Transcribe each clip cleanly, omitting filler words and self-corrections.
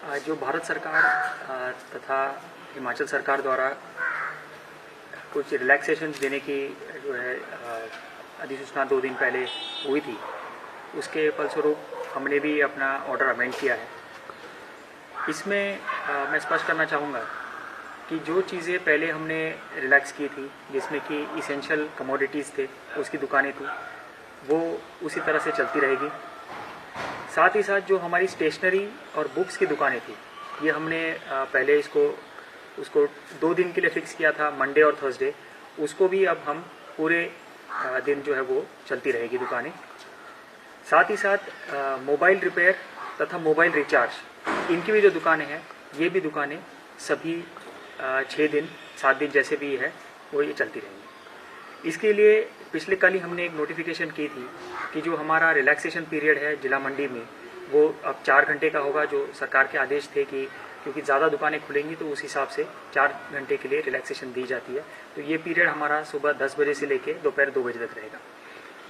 जो भारत सरकार तथा हिमाचल सरकार द्वारा कुछ रिलैक्सेशन देने की जो है अधिसूचना 2 दिन पहले हुई थी, उसके फलस्वरूप हमने भी अपना ऑर्डर अमेंड किया है। इसमें मैं स्पष्ट करना चाहूँगा कि जो चीज़ें पहले हमने रिलैक्स की थी, जिसमें कि इसेंशियल कमोडिटीज़ थे, उसकी दुकानें थी, वो उसी तरह से चलती रहेगी। साथ ही साथ जो हमारी स्टेशनरी और बुक्स की दुकानें थी, ये हमने पहले उसको 2 दिन के लिए फिक्स किया था, मंडे और थर्सडे। उसको भी अब हम पूरे दिन जो है वो चलती रहेगी दुकानें। साथ ही साथ मोबाइल रिपेयर तथा मोबाइल रिचार्ज, इनकी भी जो दुकानें हैं, ये भी दुकानें सभी 6 दिन 7 दिन जैसे भी है वो ये चलती रहेंगी। इसके लिए पिछले कल ही हमने एक नोटिफिकेशन की थी कि जो हमारा रिलैक्सेशन पीरियड है जिला मंडी में, वो अब 4 घंटे का होगा। जो सरकार के आदेश थे कि क्योंकि ज़्यादा दुकानें खुलेंगी तो उस हिसाब से 4 घंटे के लिए रिलैक्सेशन दी जाती है। तो ये पीरियड हमारा सुबह 10 बजे से लेकर दोपहर 2 बजे तक रहेगा।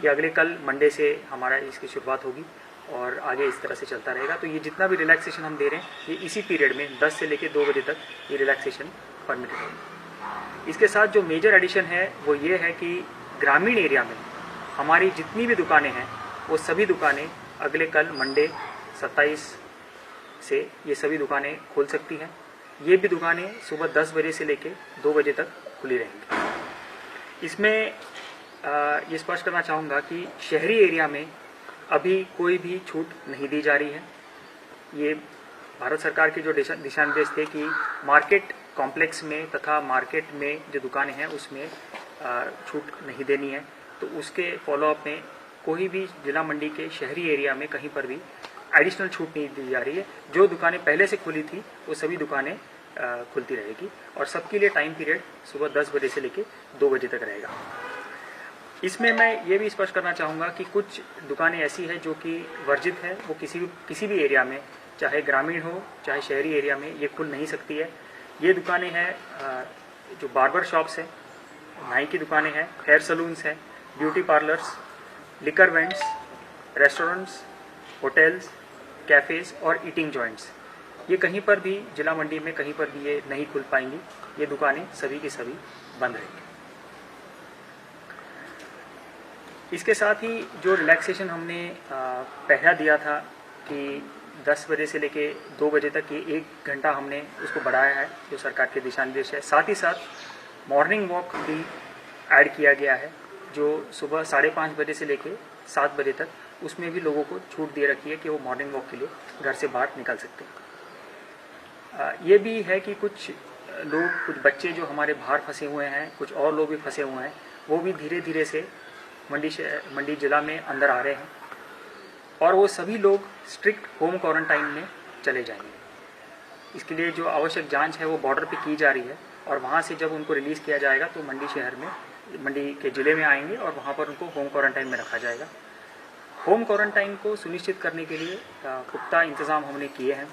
ये अगले कल मंडे से हमारा इसकी शुरुआत होगी और आगे इस तरह से चलता रहेगा। तो ये जितना भी रिलैक्सेशन हम दे रहे हैं, ये इसी पीरियड में 10 से लेकर 2 बजे तक ये रिलैक्सेशन परमिटेड है। इसके साथ जो मेजर एडिशन है वो ये है कि ग्रामीण एरिया में हमारी जितनी भी दुकानें हैं, वो सभी दुकानें अगले कल मंडे 27 से ये सभी दुकानें खोल सकती हैं। ये भी दुकानें सुबह 10 बजे से लेकर 2 बजे तक खुली रहेंगी। इसमें ये स्पष्ट करना चाहूँगा कि शहरी एरिया में अभी कोई भी छूट नहीं दी जा रही है। ये भारत सरकार के जो दिशा निर्देश थे कि मार्केट कॉम्प्लेक्स में तथा मार्केट में जो दुकानें हैं उसमें छूट नहीं देनी है, तो उसके फॉलोअप में कोई भी जिला मंडी के शहरी एरिया में कहीं पर भी एडिशनल छूट नहीं दी जा रही है। जो दुकानें पहले से खुली थी वो सभी दुकानें खुलती रहेगी और सबके लिए टाइम पीरियड सुबह 10 बजे से लेकर 2 बजे तक रहेगा। इसमें मैं ये भी स्पष्ट करना चाहूँगा कि कुछ दुकानें ऐसी हैं जो कि वर्जित है, वो किसी भी एरिया में, चाहे ग्रामीण हो चाहे शहरी एरिया में, ये खुल नहीं सकती है। ये दुकानें हैं जो बार्बर शॉप्स हैं, नाई की दुकानें हैं, हेयर सलून्स हैं, beauty parlours, liquor vends, restaurants, hotels, cafes और ईटिंग जॉइंट्स। ये कहीं पर भी जिला मंडी में कहीं पर भी ये नहीं खुल पाएंगी। ये दुकानें सभी की सभी बंद रहेंगी। इसके साथ ही जो रिलैक्सेशन हमने पहला दिया था कि 10 बजे से लेके 2 बजे तक, ये 1 घंटा हमने उसको बढ़ाया है, जो सरकार के दिशा निर्देश है। साथ ही साथ मॉर्निंग वॉक भी ऐड किया गया है, जो सुबह 5:30 बजे से लेके 7 बजे तक, उसमें भी लोगों को छूट दे रखी है कि वो मॉर्निंग वॉक के लिए घर से बाहर निकल सकते हैं। ये भी है कि कुछ लोग, कुछ बच्चे जो हमारे बाहर फंसे हुए हैं, कुछ और लोग भी फंसे हुए हैं, वो भी धीरे धीरे से मंडी जिला में अंदर आ रहे हैं और वो सभी लोग स्ट्रिक्ट होम क्वारंटाइन में चले जाएंगे। इसके लिए जो आवश्यक जांच है वो बॉर्डर पे की जा रही है और वहाँ से जब उनको रिलीज़ किया जाएगा तो मंडी के ज़िले में आएंगे और वहाँ पर उनको होम क्वारंटाइन में रखा जाएगा। होम क्वारंटाइन को सुनिश्चित करने के लिए पुख्ता इंतज़ाम हमने किए हैं,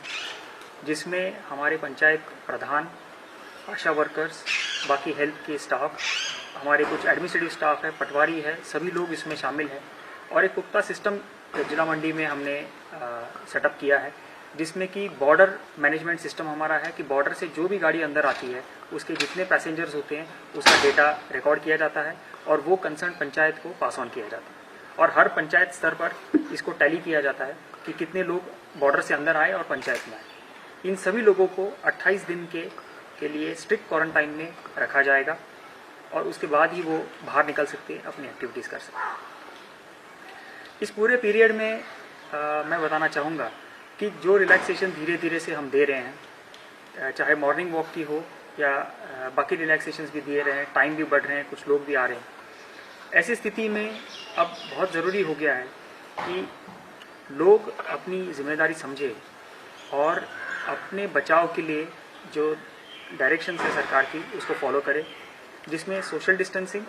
जिसमें हमारे पंचायत प्रधान, आशा वर्कर्स, बाकी हेल्थ के स्टाफ, हमारे कुछ एडमिनिस्ट्रेटिव स्टाफ है, पटवारी है, सभी लोग इसमें शामिल हैं। और एक पुख्ता सिस्टम जिला मंडी में हमने सेटअप किया है, जिसमें कि बॉर्डर मैनेजमेंट सिस्टम हमारा है कि बॉर्डर से जो भी गाड़ी अंदर आती है उसके जितने पैसेंजर्स होते हैं उसका डेटा रिकॉर्ड किया जाता है और वो कंसर्न पंचायत को पास ऑन किया जाता है और हर पंचायत स्तर पर इसको टैली किया जाता है कि कितने लोग बॉर्डर से अंदर आए और पंचायत में आए। इन सभी लोगों को 28 दिन के लिए स्ट्रिक्ट क्वारंटाइन में रखा जाएगा और उसके बाद ही वो बाहर निकल सकते हैं, अपनी एक्टिविटीज़ कर सकते हैं। इस पूरे पीरियड में मैं बताना चाहूँगा कि जो रिलैक्सेशन धीरे धीरे से हम दे रहे हैं, चाहे मॉर्निंग वॉक की हो या बाकी रिलैक्सेशंस भी दिए रहे हैं, टाइम भी बढ़ रहे हैं, कुछ लोग भी आ रहे हैं। ऐसी स्थिति में अब बहुत ज़रूरी हो गया है कि लोग अपनी जिम्मेदारी समझे और अपने बचाव के लिए जो डायरेक्शन है सरकार की उसको फॉलो करें, जिसमें सोशल डिस्टेंसिंग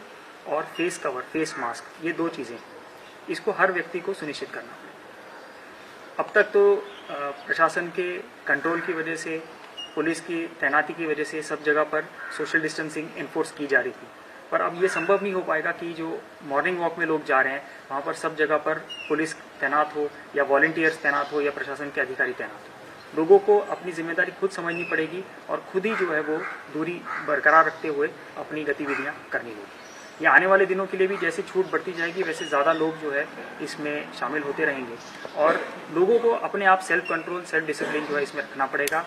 और फेस कवर, फेस मास्क, ये 2 चीज़ें, इसको हर व्यक्ति को सुनिश्चित करना है। अब तक तो प्रशासन के कंट्रोल की वजह से, पुलिस की तैनाती की वजह से सब जगह पर सोशल डिस्टेंसिंग इन्फोर्स की जा रही थी, पर अब ये संभव नहीं हो पाएगा कि जो मॉर्निंग वॉक में लोग जा रहे हैं वहाँ पर सब जगह पर पुलिस तैनात हो या वॉलंटियर्स तैनात हो या प्रशासन के अधिकारी तैनात हो। लोगों को अपनी जिम्मेदारी खुद समझनी पड़ेगी और खुद ही जो है वो दूरी बरकरार रखते हुए अपनी गतिविधियां करनी होगी। ये आने वाले दिनों के लिए भी जैसे छूट बढ़ती जाएगी वैसे ज़्यादा लोग जो है इसमें शामिल होते रहेंगे और लोगों को अपने आप सेल्फ कंट्रोल, सेल्फ डिसिप्लिन जो है इसमें रखना पड़ेगा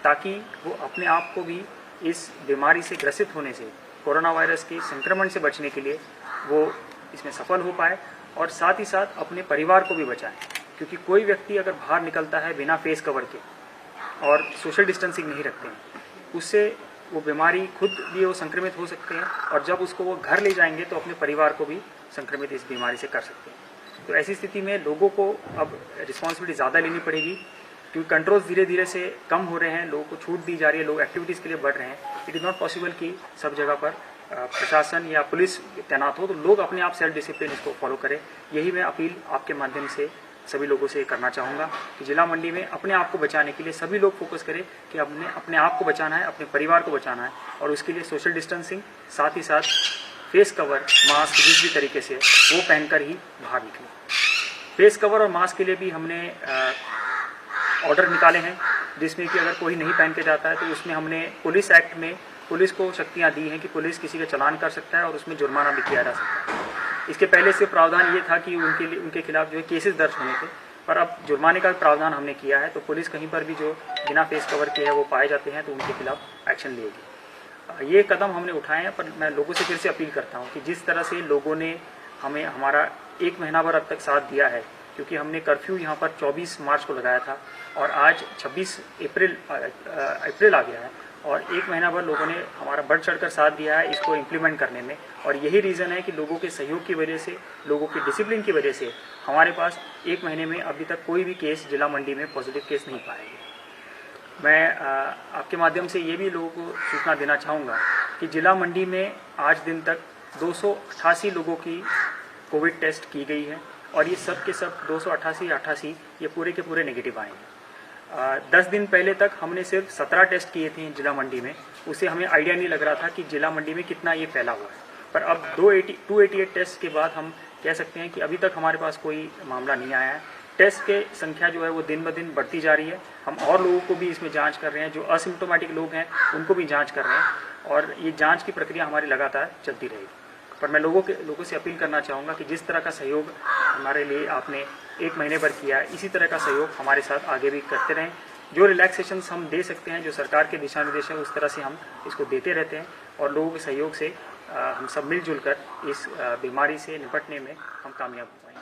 ताकि वो अपने आप को भी इस बीमारी से ग्रसित होने से, कोरोना वायरस के संक्रमण से बचने के लिए वो इसमें सफल हो पाए और साथ ही साथ अपने परिवार को भी बचाएं। क्योंकि कोई व्यक्ति अगर बाहर निकलता है बिना फेस कवर के और सोशल डिस्टेंसिंग नहीं रखते हैं, उससे वो बीमारी खुद भी वो संक्रमित हो सकते हैं और जब उसको वो घर ले जाएंगे तो अपने परिवार को भी संक्रमित इस बीमारी से कर सकते हैं। तो ऐसी स्थिति में लोगों को अब रिस्पॉन्सिबिलिटी ज़्यादा लेनी पड़ेगी क्योंकि कंट्रोल्स धीरे धीरे से कम हो रहे हैं, लोगों को छूट दी जा रही है, लोग एक्टिविटीज़ के लिए बढ़ रहे हैं। इट इज़ नॉट पॉसिबल कि सब जगह पर प्रशासन या पुलिस तैनात हो, तो लोग अपने आप सेल्फ डिसिप्लिन इसको फॉलो करें। यही मैं अपील आपके माध्यम से सभी लोगों से करना चाहूँगा कि जिला मंडी में अपने आप को बचाने के लिए सभी लोग फोकस करें कि अपने आप को बचाना है, अपने परिवार को बचाना है और उसके लिए सोशल डिस्टेंसिंग, साथ ही साथ फेस कवर, मास्क जिस भी तरीके से वो पहनकर ही बाहर निकलें। फेस कवर और मास्क के लिए भी हमने ऑर्डर निकाले हैं जिसमें कि अगर कोई नहीं पहन के जाता है तो उसमें हमने पुलिस एक्ट में पुलिस को शक्तियां दी हैं कि पुलिस किसी का चालान कर सकता है और उसमें जुर्माना भी किया जा सकता है। इसके पहले से प्रावधान ये था कि उनके खिलाफ जो है केसेस दर्ज होने थे, पर अब जुर्माने का प्रावधान हमने किया है। तो पुलिस कहीं पर भी जो बिना फेस कवर के है वो पाए जाते हैं तो उनके खिलाफ एक्शन लेगी। ये कदम हमने उठाए हैं, पर मैं लोगों से फिर से अपील करता हूँ कि जिस तरह से लोगों ने हमें हमारा 1 महीना भर अब तक साथ दिया है, क्योंकि हमने कर्फ्यू यहाँ पर 24 मार्च को लगाया था और आज 26 अप्रैल आ गया है और 1 महीना भर लोगों ने हमारा बढ़ चढ़कर साथ दिया है इसको इम्प्लीमेंट करने में। और यही रीज़न है कि लोगों के सहयोग की वजह से, लोगों की डिसिप्लिन की वजह से हमारे पास 1 महीने में अभी तक कोई भी केस जिला मंडी में पॉजिटिव केस नहीं पाए गए। मैं आपके माध्यम से ये भी लोगों को सूचना देना चाहूँगा कि जिला मंडी में आज दिन तक 288 लोगों की कोविड टेस्ट की गई है और ये सब के सब 288 ये पूरे के पूरे नेगेटिव आए हैं। 10 दिन पहले तक हमने सिर्फ 17 टेस्ट किए थे जिला मंडी में, उससे हमें आइडिया नहीं लग रहा था कि जिला मंडी में कितना ये फैला हुआ है। पर अब 288 टेस्ट के बाद हम कह सकते हैं कि अभी तक हमारे पास कोई मामला नहीं आया है। टेस्ट के संख्या जो है वो दिन ब दिन बढ़ती जा रही है। हम और लोगों को भी इसमें जांच कर रहे हैं, जो असिम्प्टोमेटिक लोग हैं उनको भी जांच कर रहे हैं और ये जांच की प्रक्रिया हमारी लगातार चलती रहेगी। पर मैं लोगों से अपील करना चाहूँगा कि जिस तरह का सहयोग हमारे लिए आपने 1 महीने भर किया है, इसी तरह का सहयोग हमारे साथ आगे भी करते रहें। जो रिलैक्सेशंस हम दे सकते हैं, जो सरकार के दिशा निर्देश है, उस तरह से हम इसको देते रहते हैं और लोगों के सहयोग से हम सब मिलजुल कर इस बीमारी से निपटने में हम कामयाब हो पाएंगे।